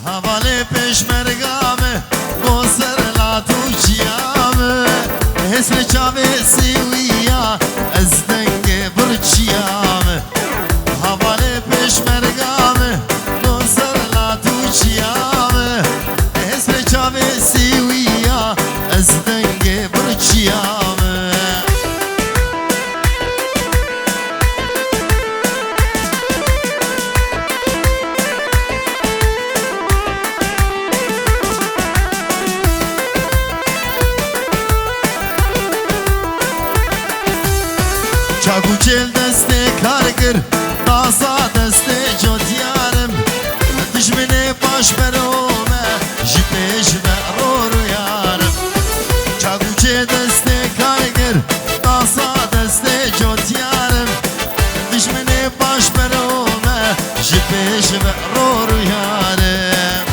هواله پشمرگامه بوسر لاتو چیامه حسن چاوه سیویا از دنگ برچیامه هواله پشمرگامه بوسر لاتو چیامه حسن چاوه سیویا از دنگ برچیامه چاکو چل دسته کارگر داسا دسته جوتیارم دشمن باش برومه جپش و رو یارم چاکو چل دسته کارگر داسا دسته جوتیارم دشمن باش برومه جپش و رو یارم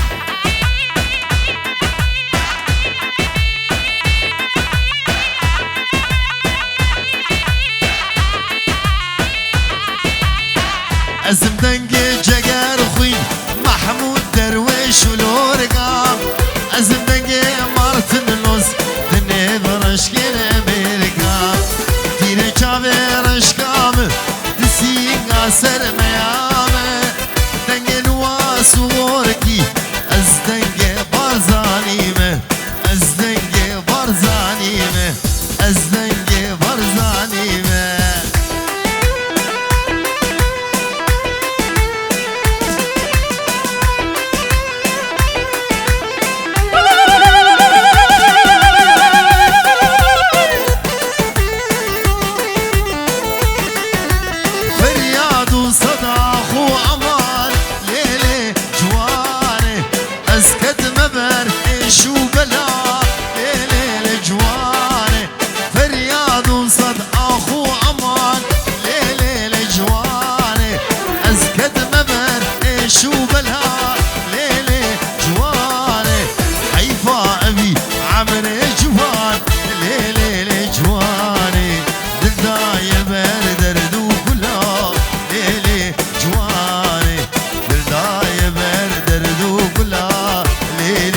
ازم دنگ جگر خوین محمود درویش و لورگام ازم دنگ مارتن لوز دنه برشکن برگام دیره چاوه رشکام دسینگا سر میامه دنگ نواس و ورکی از دنگ بارزانیمه از دنگ بارزانیمه از دنگ بارزانیمه شو بلا ليلة جواني فرياد وصد اخو امان ليلة جواني ازكد مبر شو بلا ليلة جواني حيفا ابي عمري جوان ليلة جواني دلداي بردردو كلا ليلة جواني دلداي بردردو كلا ليلة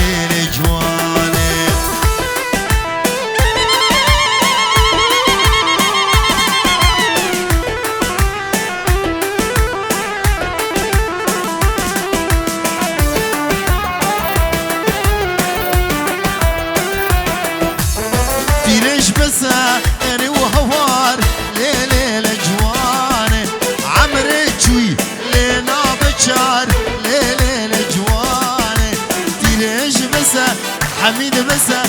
تيرش بسا اني وهوار ليلة جواني عمري جوي لينا بشار ليلة جواني تيرش بسا حميد بسا